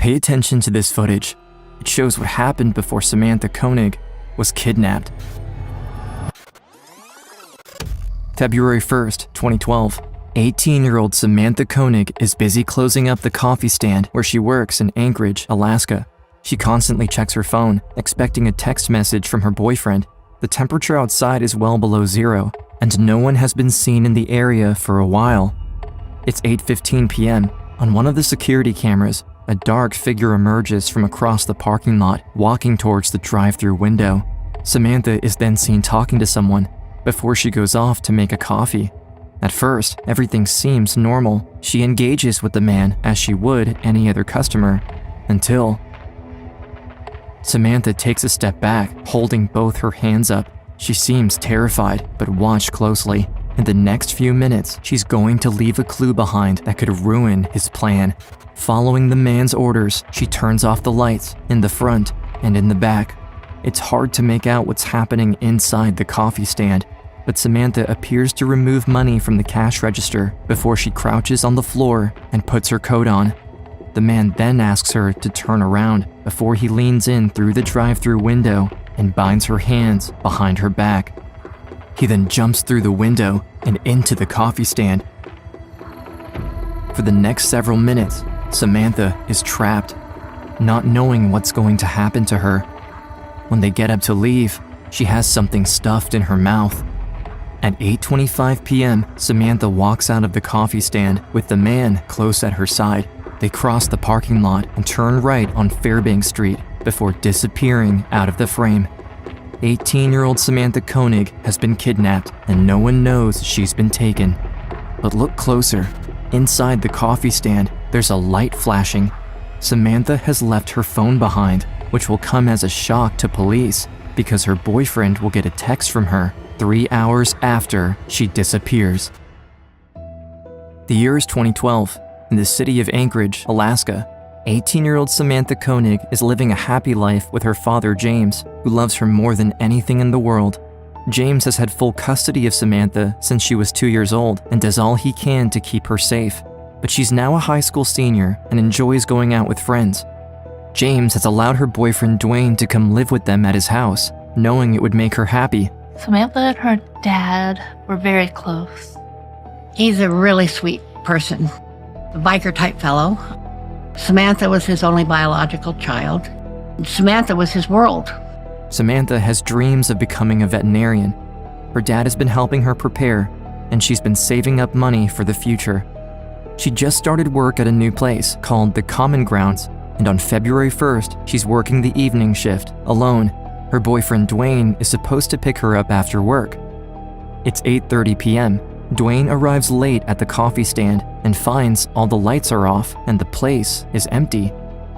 Pay attention to this footage. It shows what happened before Samantha Koenig was kidnapped. February 1st, 2012. 18-year-old Samantha Koenig is busy closing up the coffee stand where she works in Anchorage, Alaska. She constantly checks her phone, expecting a text message from her boyfriend. The temperature outside is well below zero, and no one has been seen in the area for a while. It's 8:15 p.m. On one of the security cameras, a dark figure emerges from across the parking lot, walking towards the drive-through window. Samantha is then seen talking to someone before she goes off to make a coffee. At first, everything seems normal. She engages with the man as she would any other customer, until Samantha takes a step back, holding both her hands up. She seems terrified, but watch closely. In the next few minutes, she's going to leave a clue behind that could ruin his plan. Following the man's orders, she turns off the lights in the front and in the back. It's hard to make out what's happening inside the coffee stand, but Samantha appears to remove money from the cash register before she crouches on the floor and puts her coat on. The man then asks her to turn around before he leans in through the drive-through window and binds her hands behind her back. He then jumps through the window and into the coffee stand. For the next several minutes, Samantha is trapped, not knowing what's going to happen to her. When they get up to leave, she has something stuffed in her mouth. At 8:25 p.m., Samantha walks out of the coffee stand with the man close at her side. They cross the parking lot and turn right on Fairbanks Street before disappearing out of the frame. 18-year-old Samantha Koenig has been kidnapped and no one knows she's been taken. But look closer. Inside the coffee stand, there's a light flashing. Samantha has left her phone behind, which will come as a shock to police because her boyfriend will get a text from her 3 hours after she disappears. The year is 2012. In the city of Anchorage, Alaska, 18-year-old Samantha Koenig is living a happy life with her father, James, who loves her more than anything in the world. James has had full custody of Samantha since she was 2 years old and does all he can to keep her safe. But she's now a high school senior and enjoys going out with friends. James has allowed her boyfriend, Dwayne, to come live with them at his house, knowing it would make her happy. Samantha and her dad were very close. He's a really sweet person, a biker-type fellow. Samantha was his only biological child. Samantha was his world. Samantha has dreams of becoming a veterinarian. Her dad has been helping her prepare, and she's been saving up money for the future. She just started work at a new place called the Common Grounds, and on February 1st, she's working the evening shift, alone. Her boyfriend, Dwayne, is supposed to pick her up after work. It's 8:30 p.m. Dwayne arrives late at the coffee stand and finds all the lights are off and the place is empty.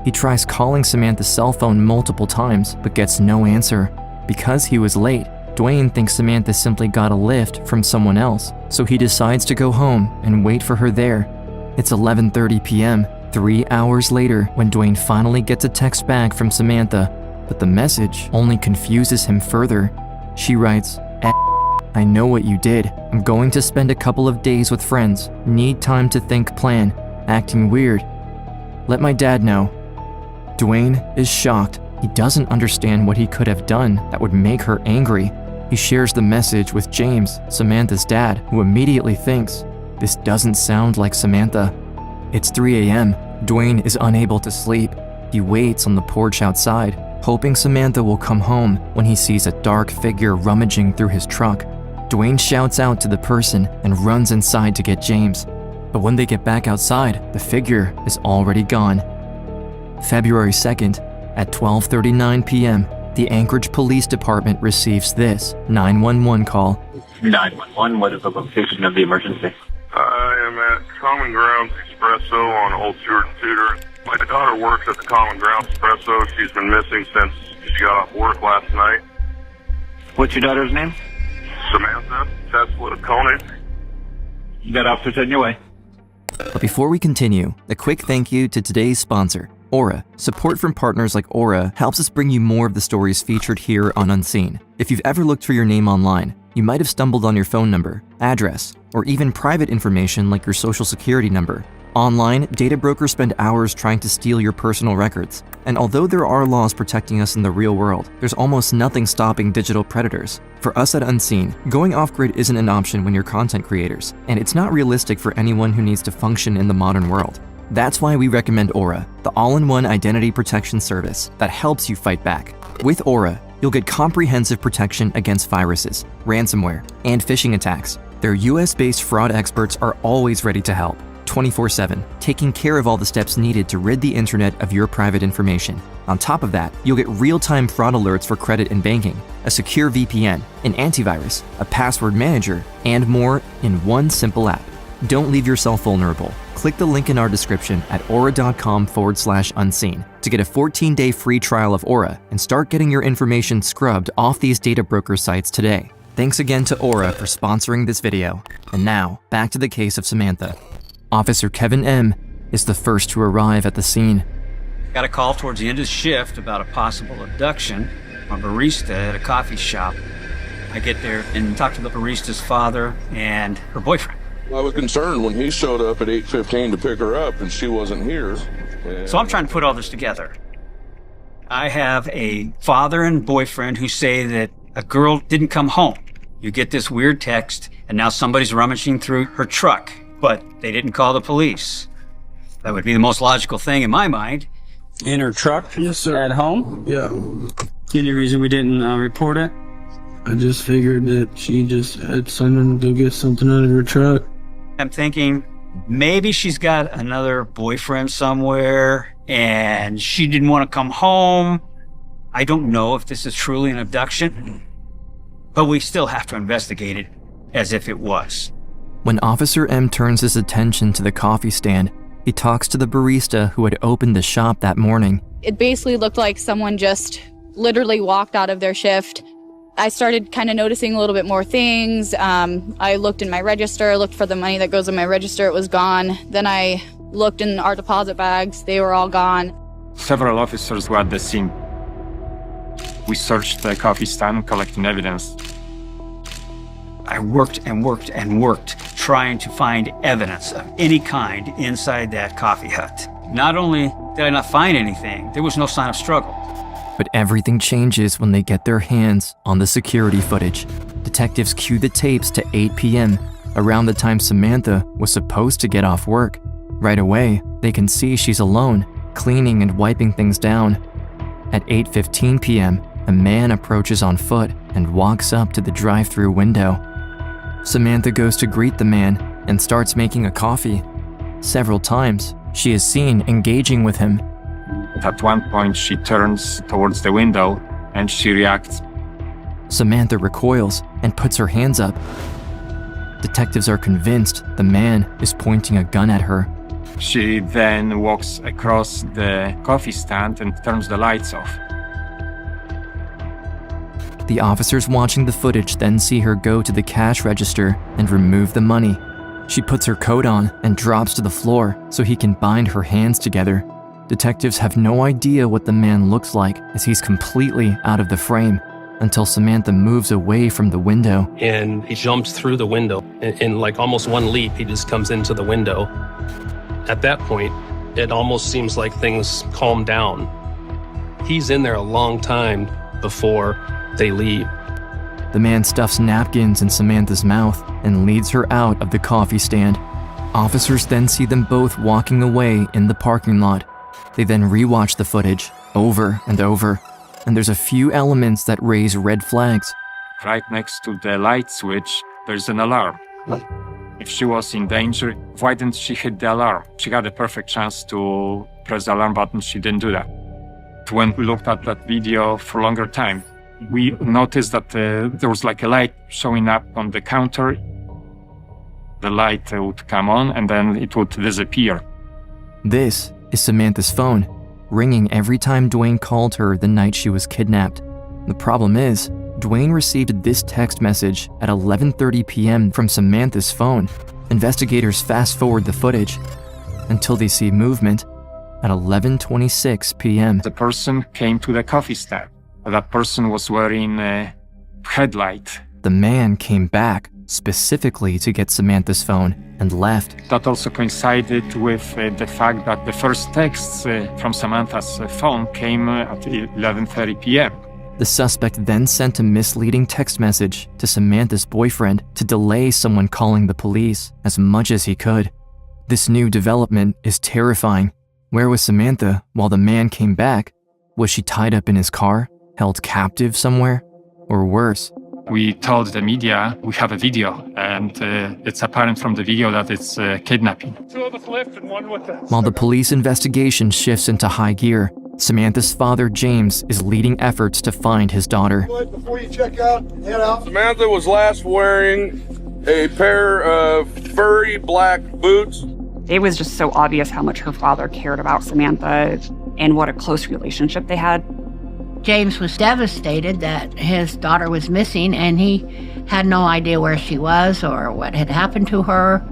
He tries calling Samantha's cell phone multiple times but gets no answer. Because he was late, Dwayne thinks Samantha simply got a lift from someone else, so he decides to go home and wait for her there. It's 11:30 p.m., 3 hours later, when Dwayne finally gets a text back from Samantha, but the message only confuses him further. She writes, "I know what you did. I'm going to spend a couple of days with friends. Need time to think, plan. Acting weird. Let my dad know." Dwayne is shocked. He doesn't understand what he could have done that would make her angry. He shares the message with James, Samantha's dad, who immediately thinks, this doesn't sound like Samantha. It's 3 a.m. Dwayne is unable to sleep. He waits on the porch outside, hoping Samantha will come home when he sees a dark figure rummaging through his truck. Dwayne shouts out to the person and runs inside to get James. But when they get back outside, the figure is already gone. February 2nd, at 12:39 p.m., the Anchorage Police Department receives this 911 call. 911, what is the location of the emergency? I am at Common Grounds Espresso on Old Stewart Tudor. My daughter works at the Common Grounds Espresso. She's been missing since she got off work last night. What's your daughter's name? Samantha Tesla Koenig. That officer's in your way. But before we continue, a quick thank you to today's sponsor, Aura. Support from partners like Aura helps us bring you more of the stories featured here on Unseen. If you've ever looked for your name online, you might have stumbled on your phone number, address, or even private information like your social security number, Online, data brokers spend hours trying to steal your personal records. And although there are laws protecting us in the real world, there's almost nothing stopping digital predators. For us at Unseen, going off-grid isn't an option when you're content creators, and it's not realistic for anyone who needs to function in the modern world. That's why we recommend Aura, the all-in-one identity protection service that helps you fight back. With Aura, you'll get comprehensive protection against viruses, ransomware, and phishing attacks. Their US-based fraud experts are always ready to help, 24/7, taking care of all the steps needed to rid the internet of your private information. On top of that, you'll get real-time fraud alerts for credit and banking, a secure VPN, an antivirus, a password manager, and more in one simple app. Don't leave yourself vulnerable. Click the link in our description at aura.com/unseen to get a 14-day free trial of Aura and start getting your information scrubbed off these data broker sites today. Thanks again to Aura for sponsoring this video. And now, back to the case of Samantha. Officer Kevin M. is the first to arrive at the scene. Got a call towards the end of the shift about a possible abduction from a barista at a coffee shop. I get there and talk to the barista's father and her boyfriend. I was concerned when he showed up at 8:15 to pick her up and she wasn't here. So I'm trying to put all this together. I have a father and boyfriend who say that a girl didn't come home. You get this weird text, and now somebody's rummaging through her truck, but they didn't call the police. That would be the most logical thing in my mind. In her truck? Yes, sir. At home? Yeah. Any reason we didn't report it? I just figured that she just had someone go get something out of her truck. I'm thinking maybe she's got another boyfriend somewhere and she didn't want to come home. I don't know if this is truly an abduction, but we still have to investigate it as if it was. When Officer M turns his attention to the coffee stand, he talks to the barista who had opened the shop that morning. It basically looked like someone just literally walked out of their shift. I started kind of noticing a little bit more things. I looked in my register, looked for the money that goes in my register. It was gone. Then I looked in our deposit bags. They were all gone. Several officers were at the scene. We searched the coffee stand, collecting evidence. I worked and worked and worked, trying to find evidence of any kind inside that coffee hut. Not only did I not find anything, there was no sign of struggle. But everything changes when they get their hands on the security footage. Detectives cue the tapes to 8 p.m., around the time Samantha was supposed to get off work. Right away, they can see she's alone, cleaning and wiping things down. At 8:15 p.m., a man approaches on foot and walks up to the drive-through window. Samantha goes to greet the man and starts making a coffee. Several times, she is seen engaging with him. At one point, she turns towards the window and she reacts. Samantha recoils and puts her hands up. Detectives are convinced the man is pointing a gun at her. She then walks across the coffee stand and turns the lights off. The officers watching the footage then see her go to the cash register and remove the money. She puts her coat on and drops to the floor so he can bind her hands together. Detectives have no idea what the man looks like as he's completely out of the frame until Samantha moves away from the window. And he jumps through the window. In like almost one leap, he just comes into the window. At that point, it almost seems like things calm down. He's in there a long time before they leave. The man stuffs napkins in Samantha's mouth and leads her out of the coffee stand. Officers then see them both walking away in the parking lot. They then rewatch the footage over and over, and there's a few elements that raise red flags. Right next to the light switch, there's an alarm. If she was in danger, why didn't she hit the alarm? She had a perfect chance to press the alarm button, she didn't do that. When we looked at that video for a longer time, we noticed that there was like a light showing up on the counter. The light would come on and then it would disappear. This is Samantha's phone, ringing every time Dwayne called her the night she was kidnapped. The problem is, Dwayne received this text message at 11:30 p.m. from Samantha's phone. Investigators fast forward the footage until they see movement at 11:26 p.m. The person came to the coffee stand. That person was wearing a headlight. The man came back specifically to get Samantha's phone, and left. That also coincided with the fact that the first texts from Samantha's phone came at 11:30 p.m. The suspect then sent a misleading text message to Samantha's boyfriend to delay someone calling the police as much as he could. This new development is terrifying. Where was Samantha while the man came back? Was she tied up in his car, held captive somewhere? Or worse? We told the media we have a video, and it's apparent from the video that it's kidnapping. Two of us left and one with us. While the police investigation shifts into high gear, Samantha's father, James, is leading efforts to find his daughter. Before you check out, head out. Samantha was last wearing a pair of furry black boots. It was just so obvious how much her father cared about Samantha and what a close relationship they had. James was devastated that his daughter was missing, and he had no idea where she was or what had happened to her.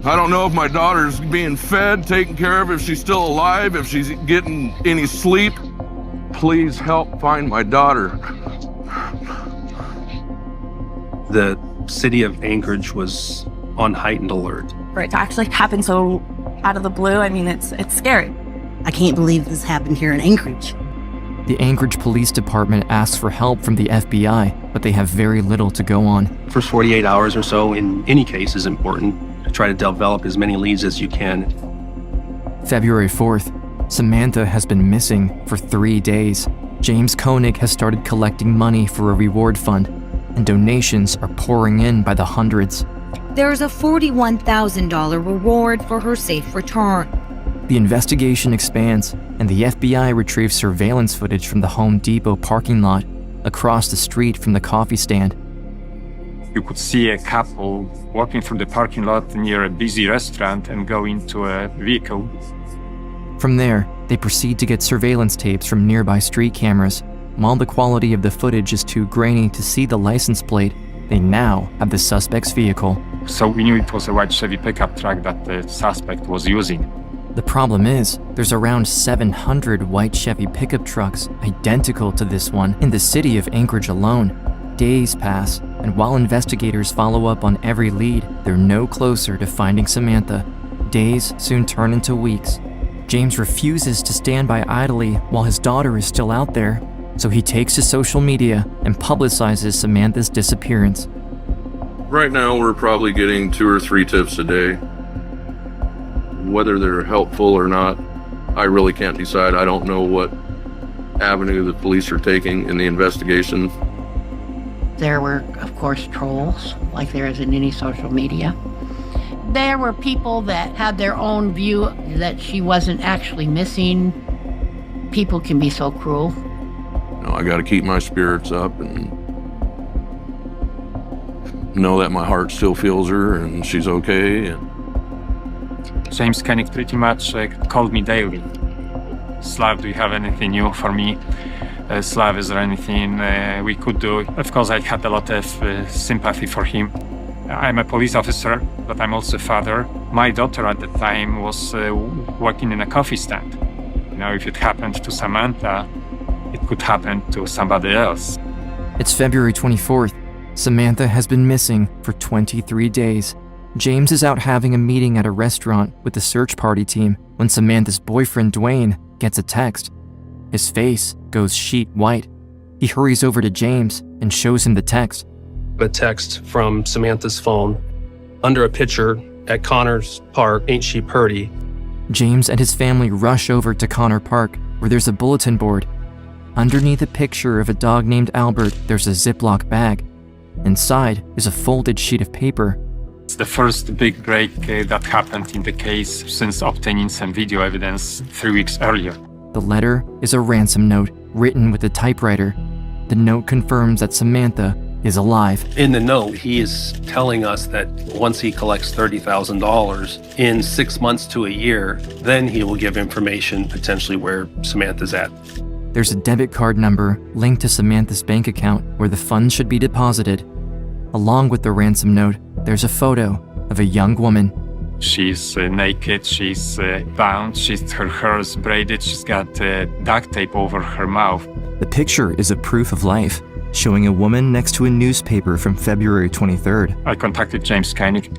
I don't know if my daughter's being fed, taken care of, if she's still alive, if she's getting any sleep. Please help find my daughter. The city of Anchorage was on heightened alert. For it to actually happen so out of the blue, I mean, it's scary. I can't believe this happened here in Anchorage. The Anchorage Police Department asks for help from the FBI, but they have very little to go on. First 48 hours or so in any case is important to try to develop as many leads as you can. February 4th, Samantha has been missing for 3 days. James Koenig has started collecting money for a reward fund, and donations are pouring in by the hundreds. There is a $41,000 reward for her safe return. The investigation expands, and the FBI retrieves surveillance footage from the Home Depot parking lot across the street from the coffee stand. You could see a couple walking through the parking lot near a busy restaurant and go into a vehicle. From there, they proceed to get surveillance tapes from nearby street cameras. While the quality of the footage is too grainy to see the license plate, they now have the suspect's vehicle. So we knew it was a white Chevy pickup truck that the suspect was using. The problem is, there's around 700 white Chevy pickup trucks identical to this one in the city of Anchorage alone. Days pass, and while investigators follow up on every lead, they're no closer to finding Samantha. Days soon turn into weeks. James refuses to stand by idly while his daughter is still out there, so he takes to social media and publicizes Samantha's disappearance. Right now, we're probably getting 2 or 3 tips a day. Whether they're helpful or not, I really can't decide. I don't know what avenue the police are taking in the investigation. There were, of course, trolls, like there is in any social media. There were people that had their own view that she wasn't actually missing. People can be so cruel. I got to keep my spirits up and know that my heart still feels her and she's okay. And James Koenig pretty much called me daily. Slav, do you have anything new for me? Slav, is there anything we could do? Of course, I had a lot of sympathy for him. I'm a police officer, but I'm also a father. My daughter at the time was working in a coffee stand. You know, if it happened to Samantha, it could happen to somebody else. It's February 24th. Samantha has been missing for 23 days. James is out having a meeting at a restaurant with the search party team when Samantha's boyfriend, Dwayne, gets a text. His face goes sheet white. He hurries over to James and shows him the text. A text from Samantha's phone under a picture at Connor's Park, Ain't She Purty. James and his family rush over to Connor Park, where there's a bulletin board. Underneath a picture of a dog named Albert, there's a Ziploc bag. Inside is a folded sheet of paper. It's the first big break that happened in the case since obtaining some video evidence 3 weeks earlier. The letter is a ransom note written with a typewriter. The note confirms that Samantha is alive. In the note, he is telling us that once he collects $30,000 in 6 months to a year, then he will give information potentially where Samantha's at. There's a debit card number linked to Samantha's bank account where the funds should be deposited. Along with the ransom note, there's a photo of a young woman. She's naked, she's bound, her hair is braided, she's got duct tape over her mouth. The picture is a proof of life. showing a woman next to a newspaper from February 23rd. I contacted James Koenig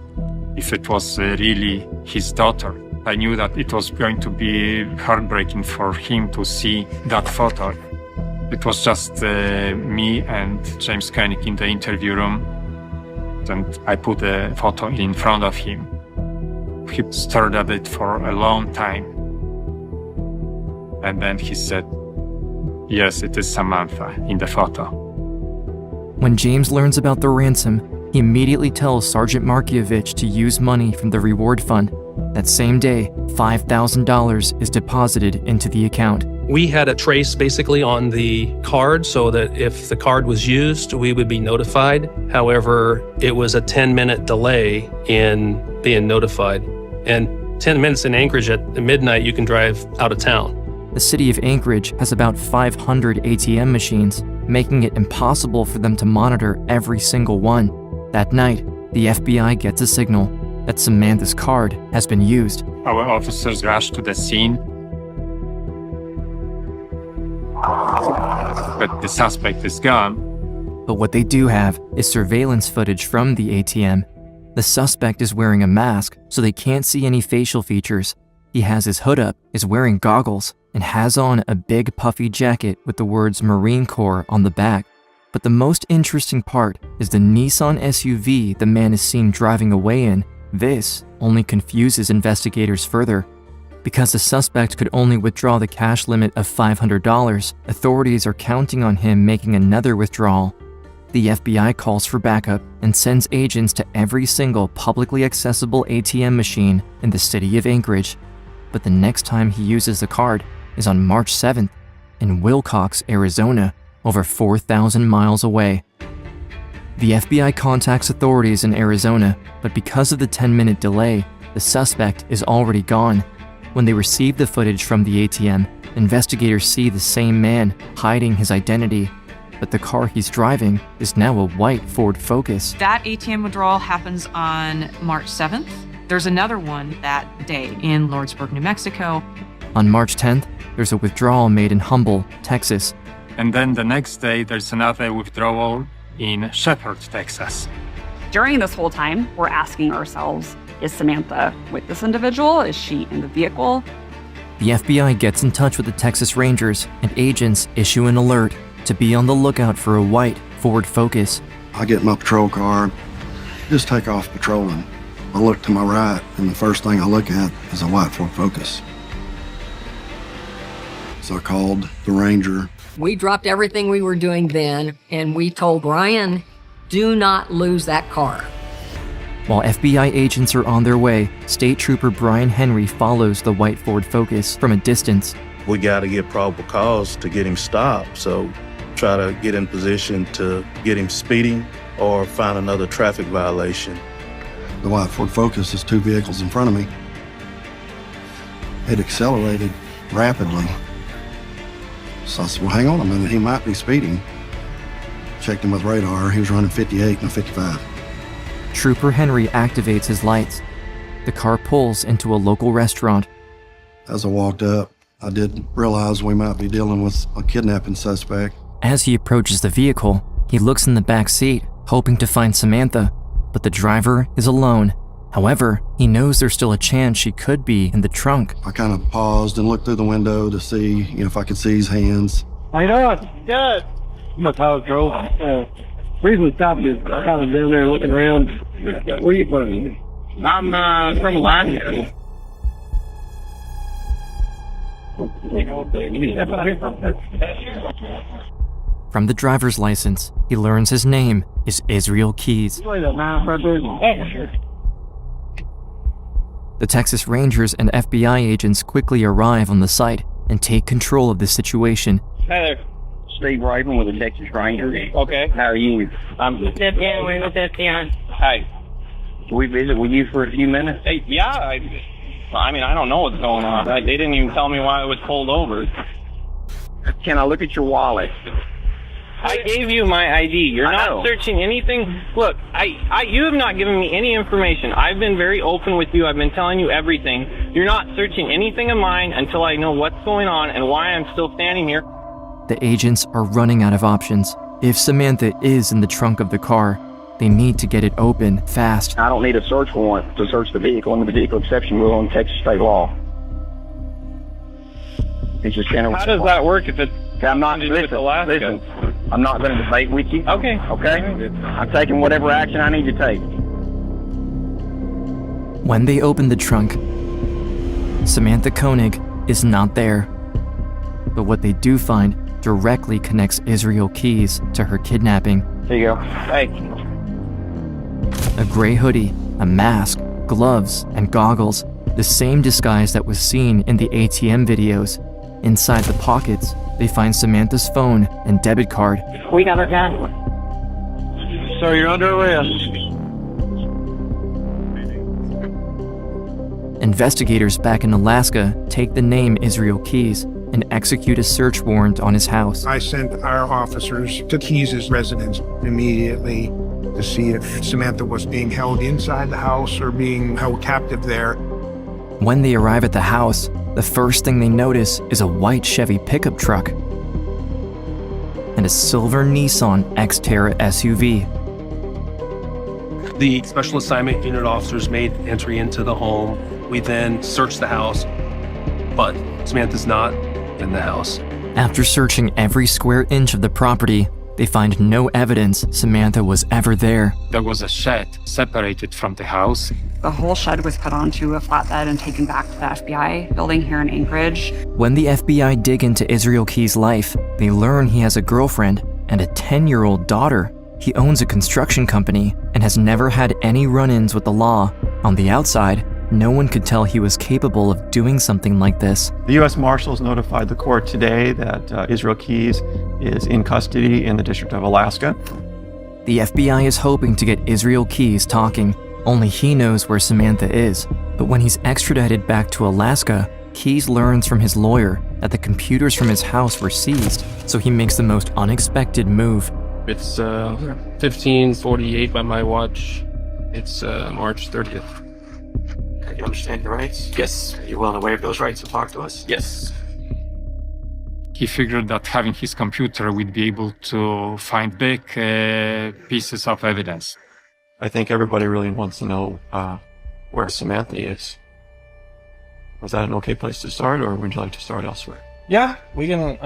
if it was really his daughter. I knew that it was going to be heartbreaking for him to see that photo. It was just me and James Koenig in the interview room, and I put the photo in front of him. He stared at it for a long time, and then he said, "Yes, it is Samantha in the photo." When James learns about the ransom, he immediately tells Sergeant Markievich to use money from the reward fund. That same day, $5,000 is deposited into the account. We had a trace basically on the card so that if the card was used, we would be notified. However, it was a 10-minute delay in being notified. And 10 minutes in Anchorage at midnight, you can drive out of town. The city of Anchorage has about 500 ATM machines, making it impossible for them to monitor every single one. That night, the FBI gets a signal that Samantha's card has been used. Our officers rushed to the scene, but the suspect is gone. But what they do have is surveillance footage from the ATM. The suspect is wearing a mask, so they can't see any facial features. He has his hood up, is wearing goggles, and has on a big puffy jacket with the words Marine Corps on the back. But the most interesting part is the Nissan SUV the man is seen driving away in. This only confuses investigators further. Because the suspect could only withdraw the cash limit of $500, authorities are counting on him making another withdrawal. The FBI calls for backup and sends agents to every single publicly accessible ATM machine in the city of Anchorage. But the next time he uses the card is on March 7th in Wilcox, Arizona, over 4,000 miles away. The FBI contacts authorities in Arizona, but because of the 10-minute delay, the suspect is already gone. When they receive the footage from the ATM, investigators see the same man hiding his identity, but the car he's driving is now a white Ford Focus. That ATM withdrawal happens on March 7th. There's another one that day in Lordsburg, New Mexico. On March 10th, there's a withdrawal made in Humble, Texas. And then the next day, there's another withdrawal in Shepherd, Texas. During this whole time, we're asking ourselves, is Samantha with this individual? Is she in the vehicle? The FBI gets in touch with the Texas Rangers, and agents issue an alert to be on the lookout for a white Ford Focus. I get in my patrol car, just take off patrolling. I look to my right, and the first thing I look at is a white Ford Focus. So I called the Ranger. We dropped everything we were doing then, and we told Ryan, do not lose that car. While FBI agents are on their way, State Trooper Brian Henry follows the white Ford Focus from a distance. We got to get probable cause to get him stopped, so try to get in position to get him speeding or find another traffic violation. The white Ford Focus is two vehicles in front of me. It accelerated rapidly. So I said, well, hang on a minute, he might be speeding. Checked him with radar, he was running 58 and 55. Trooper Henry activates his lights. The car pulls into a local restaurant. As I walked up, I did realize we might be dealing with a kidnapping suspect. As he approaches the vehicle, he looks in the back seat, hoping to find Samantha, but the driver is alone. However, he knows there's still a chance she could be in the trunk. I kind of paused and looked through the window to see if I could see his hands. How you doing? Good. I'm a Tyler Grove. Reason we stopped is I kind of down there looking around. Where are you from? I'm from Alaska. From the driver's license, he learns his name is Israel Keys. The Texas Rangers and FBI agents quickly arrive on the site and take control of the situation. Hi there. Steve Raven with the Texas Rangers. Okay. How are you? I'm good. We're with FBI. Hey. Can we visit with you for a few minutes? Hey, yeah. I mean, I don't know what's going on. They didn't even tell me why it was pulled over. Can I look at your wallet? I gave you my ID. You're not searching anything. Look, you have not given me any information. I've been very open with you. I've been telling you everything. You're not searching anything of mine until I know what's going on and why I'm still standing here. The agents are running out of options. If Samantha is in the trunk of the car, they need to get it open fast. I don't need a search warrant to search the vehicle under the vehicle exception rule in Texas state law. It's just kind of. How does that work if it's I'm not with Alaska? Listen, I'm not going to debate with you. Okay. Okay? I'm taking whatever action I need to take. When they open the trunk, Samantha Koenig is not there. But what they do find directly connects Israel Keys to her kidnapping. Here you go. Hey. A gray hoodie, a mask, gloves, and goggles, the same disguise that was seen in the ATM videos. Inside the pockets, they find Samantha's phone and debit card. We got her gun. Sir, you're under arrest. Investigators back in Alaska take the name Israel Keys and execute a search warrant on his house. I sent our officers to Keys' residence immediately to see if Samantha was being held inside the house or being held captive there. When they arrive at the house, the first thing they notice is a white Chevy pickup truck and a silver Nissan Xterra SUV. The special assignment unit officers made entry into the home. We then searched the house, but Samantha's not in the house. After searching every square inch of the property, they find no evidence Samantha was ever there. There was a shed separated from the house. The whole shed was put onto a flatbed and taken back to the FBI building here in Anchorage. When the FBI dig into Israel Keys' life, they learn he has a girlfriend and a 10-year-old daughter. He owns a construction company and has never had any run-ins with the law. On the outside, no one could tell he was capable of doing something like this. The U.S. Marshals notified the court today that Israel Keys is in custody in the District of Alaska. The FBI is hoping to get Israel Keys talking. Only he knows where Samantha is. But when he's extradited back to Alaska, Keys learns from his lawyer that the computers from his house were seized, so he makes the most unexpected move. It's 15:48 by my watch. It's March 30th. You understand your rights? Yes. Are you willing to waive those rights and talk to us? Yes. He figured that having his computer would be able to find big pieces of evidence. I think everybody really wants to know where Samantha is. Was that an okay place to start, or would you like to start elsewhere? Yeah, we can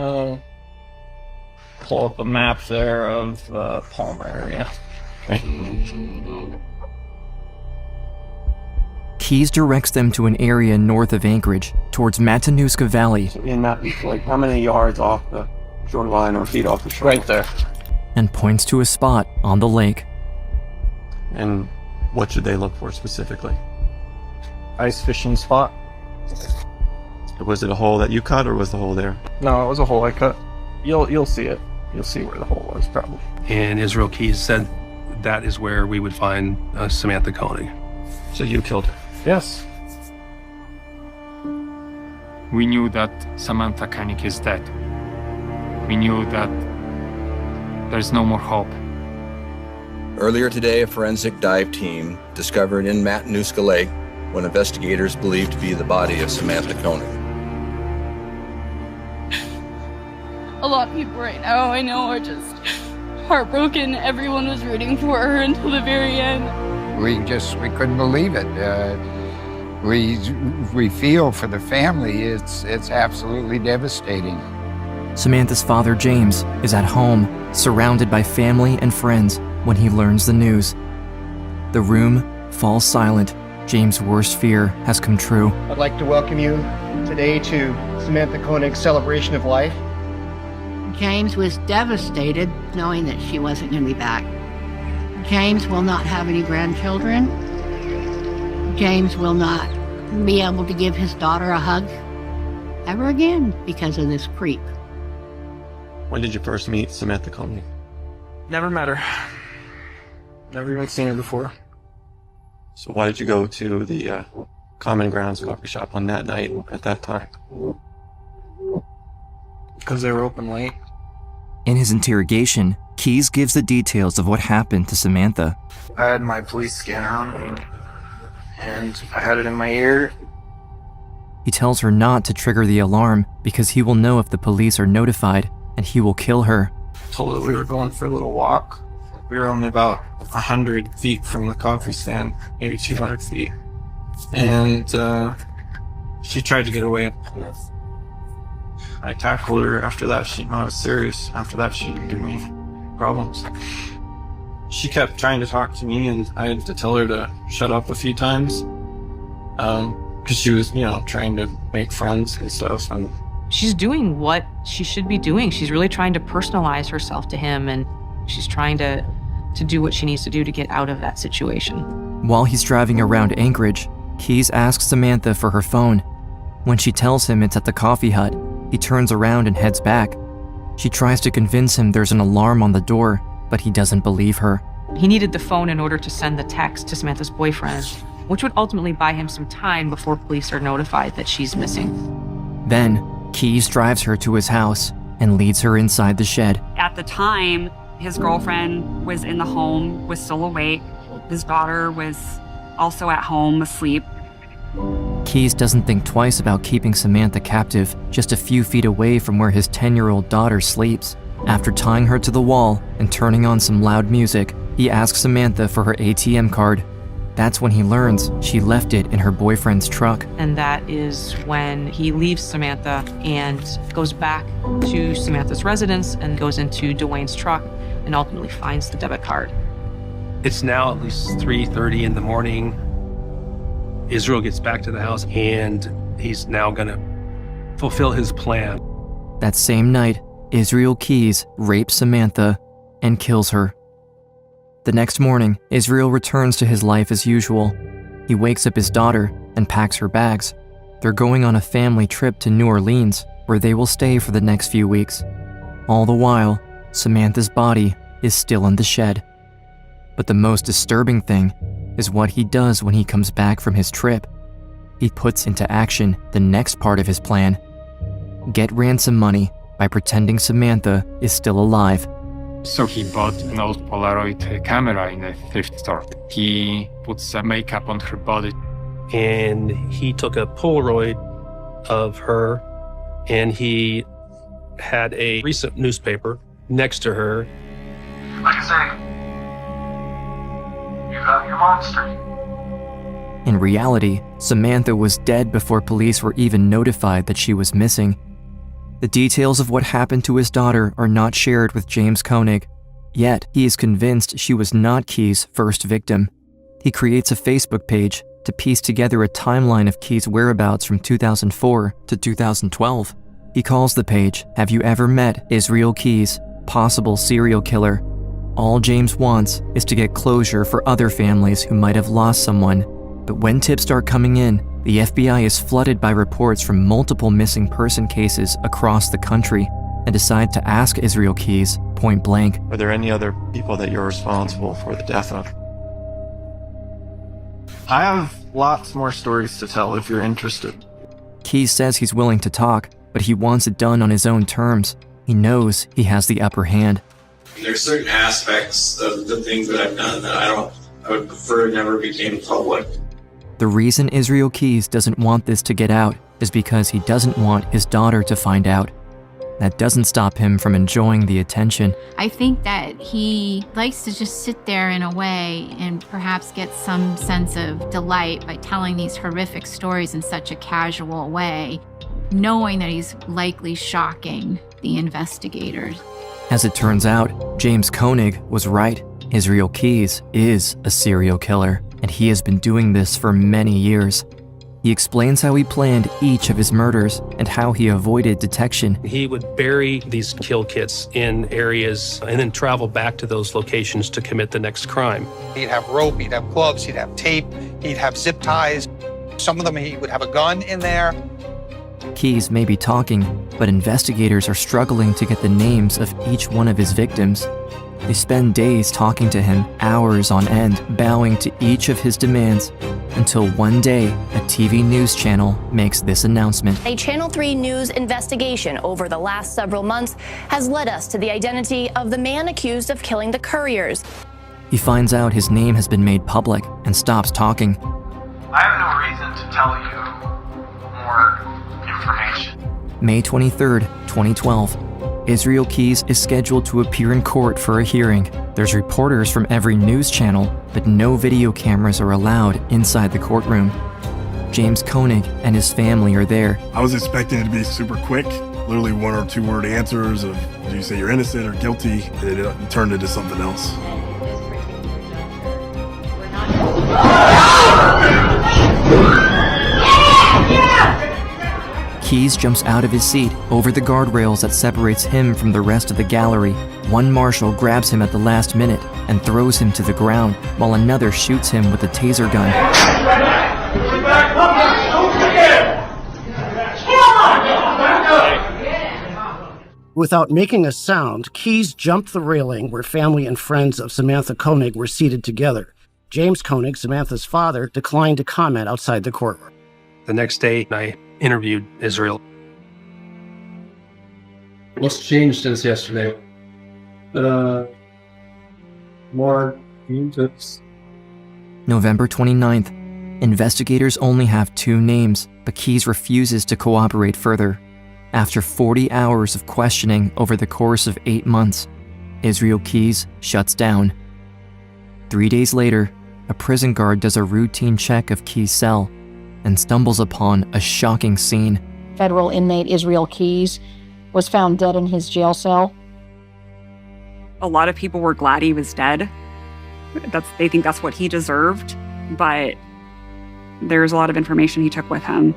pull up a map there of Palmer area. Okay. Keys directs them to an area north of Anchorage, towards Matanuska Valley. In that, like, how many yards off the shoreline or feet off the shore? Right there. And points to a spot on the lake. And what should they look for specifically? Ice fishing spot. Was it a hole that you cut, or was the hole there? No, it was a hole I cut. You'll see it. You'll see where the hole was, probably. And Israel Keys said that is where we would find Samantha Koenig. So you killed her? Yes. We knew that Samantha Koenig is dead. We knew that there's no more hope. Earlier today, a forensic dive team discovered in Matanuska Lake what investigators believed to be the body of Samantha Koenig. A lot of people right now I know are just heartbroken. Everyone was rooting for her until the very end. We couldn't believe it. We feel for the family. It's absolutely devastating. Samantha's father, James, is at home, surrounded by family and friends when he learns the news. The room falls silent. James' worst fear has come true. I'd like to welcome you today to Samantha Koenig's celebration of life. James was devastated knowing that she wasn't going to be back. James will not have any grandchildren. James will not be able to give his daughter a hug ever again because of this creep. When did you first meet Samantha Koenig? Never met her. Never even seen her before. So why did you go to the Common Grounds coffee shop on that night at that time? Because they were open late. In his interrogation, Keys gives the details of what happened to Samantha. I had my police scanner on, and I had it in my ear. He tells her not to trigger the alarm because he will know if the police are notified and he will kill her. told her we were going for a little walk. We were only about 100 feet from the coffee stand, maybe 200 feet. And she tried to get away. I tackled her. After that, she knew I was serious. After that, she didn't give me problems. She kept trying to talk to me, and I had to tell her to shut up a few times. Because she was, trying to make friends and stuff. And She's doing what she should be doing. She's really trying to personalize herself to him, and she's trying to do what she needs to do to get out of that situation. While he's driving around Anchorage, Keyes asks Samantha for her phone. When she tells him it's at the coffee hut, he turns around and heads back. She tries to convince him there's an alarm on the door, but he doesn't believe her. He needed the phone in order to send the text to Samantha's boyfriend, which would ultimately buy him some time before police are notified that she's missing. Then, Keyes drives her to his house and leads her inside the shed. At the time, his girlfriend was in the home, was still awake. His daughter was also at home, asleep. Keyes doesn't think twice about keeping Samantha captive just a few feet away from where his 10-year-old daughter sleeps. After tying her to the wall and turning on some loud music, he asks Samantha for her ATM card. That's when he learns she left it in her boyfriend's truck. And that is when he leaves Samantha and goes back to Samantha's residence and goes into Dwayne's truck and ultimately finds the debit card. It's now at least 3:30 in the morning. Israel gets back to the house, and he's now going to fulfill his plan. That same night, Israel Keyes rapes Samantha and kills her. The next morning, Israel returns to his life as usual. He wakes up his daughter and packs her bags. They're going on a family trip to New Orleans, where they will stay for the next few weeks. All the while, Samantha's body is still in the shed. But the most disturbing thing is what he does when he comes back from his trip. He puts into action the next part of his plan: get ransom money by pretending Samantha is still alive. So he bought an old Polaroid camera in a thrift store. He puts some makeup on her body. And he took a Polaroid of her, and he had a recent newspaper next to her. Like I say, you got your monster. In reality, Samantha was dead before police were even notified that she was missing. The details of what happened to his daughter are not shared with James Koenig, yet he is convinced she was not Keyes' first victim. He creates a Facebook page to piece together a timeline of Keyes' whereabouts from 2004 to 2012. He calls the page, "Have you ever met Israel Keyes, possible serial killer?" All James wants is to get closure for other families who might have lost someone. But when tips start coming in, the FBI is flooded by reports from multiple missing person cases across the country and decide to ask Israel Keyes point blank, Are there any other people that you're responsible for the death of? I have lots more stories to tell if you're interested. Keyes says he's willing to talk, but he wants it done on his own terms. He knows he has the upper hand. There's certain aspects of the things that I've done that I would prefer never became public. The reason Israel Keyes doesn't want this to get out is because he doesn't want his daughter to find out. That doesn't stop him from enjoying the attention. I think that he likes to just sit there in a way and perhaps get some sense of delight by telling these horrific stories in such a casual way, knowing that he's likely shocking the investigators. As it turns out, James Koenig was right. Israel Keyes is a serial killer, and he has been doing this for many years. He explains how he planned each of his murders and how he avoided detection. He would bury these kill kits in areas and then travel back to those locations to commit the next crime. He'd have rope, he'd have gloves, he'd have tape, he'd have zip ties. Some of them he would have a gun in there. Keyes may be talking, but investigators are struggling to get the names of each one of his victims. They spend days talking to him, hours on end, bowing to each of his demands, until one day, a TV news channel makes this announcement. A Channel 3 News investigation over the last several months has led us to the identity of the man accused of killing the couriers. He finds out his name has been made public and stops talking. I have no reason to tell you more information. May 23rd, 2012. Israel Keys is scheduled to appear in court for a hearing. There's reporters from every news channel, but no video cameras are allowed inside the courtroom. James Koenig and his family are there. I was expecting it to be super quick, literally 1 or 2 word answers of, do you say you're innocent or guilty? And it turned into something else. Keys jumps out of his seat over the guardrails that separates him from the rest of the gallery. One marshal grabs him at the last minute and throws him to the ground, while another shoots him with a taser gun. Without making a sound, Keys jumped the railing where family and friends of Samantha Koenig were seated together. James Koenig, Samantha's father, declined to comment outside the courtroom. The next day, I interviewed Israel. What's changed since yesterday? More tips. November 29th. Investigators only have 2 names, but Keys refuses to cooperate further. After 40 hours of questioning over the course of 8 months, Israel Keys shuts down. 3 days later, a prison guard does a routine check of Keys' cell and stumbles upon a shocking scene. Federal inmate Israel Keys was found dead in his jail cell. A lot of people were glad he was dead. They think that's what he deserved, but there's a lot of information he took with him.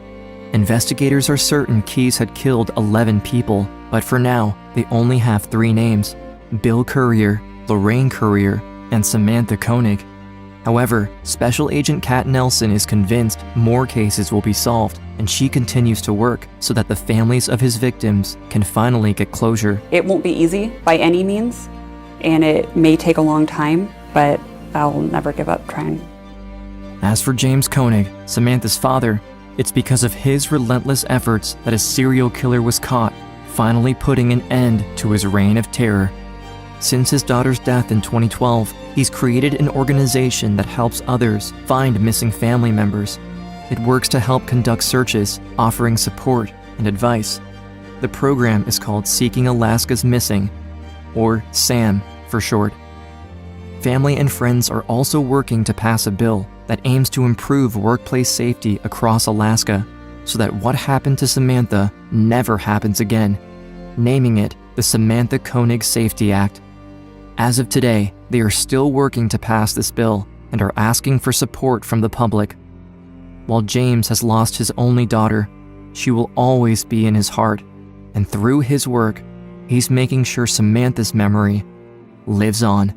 Investigators are certain Keys had killed 11 people, but for now, they only have 3 names: Bill Currier, Lorraine Currier, and Samantha Koenig. However, Special Agent Kat Nelson is convinced more cases will be solved, and she continues to work so that the families of his victims can finally get closure. It won't be easy by any means, and it may take a long time, but I'll never give up trying. As for James Koenig, Samantha's father, it's because of his relentless efforts that a serial killer was caught, finally putting an end to his reign of terror. Since his daughter's death in 2012, he's created an organization that helps others find missing family members. It works to help conduct searches, offering support and advice. The program is called Seeking Alaska's Missing, or SAM for short. Family and friends are also working to pass a bill that aims to improve workplace safety across Alaska so that what happened to Samantha never happens again, naming it the Samantha Koenig Safety Act. As of today, they are still working to pass this bill and are asking for support from the public. While James has lost his only daughter, she will always be in his heart, and through his work, he's making sure Samantha's memory lives on.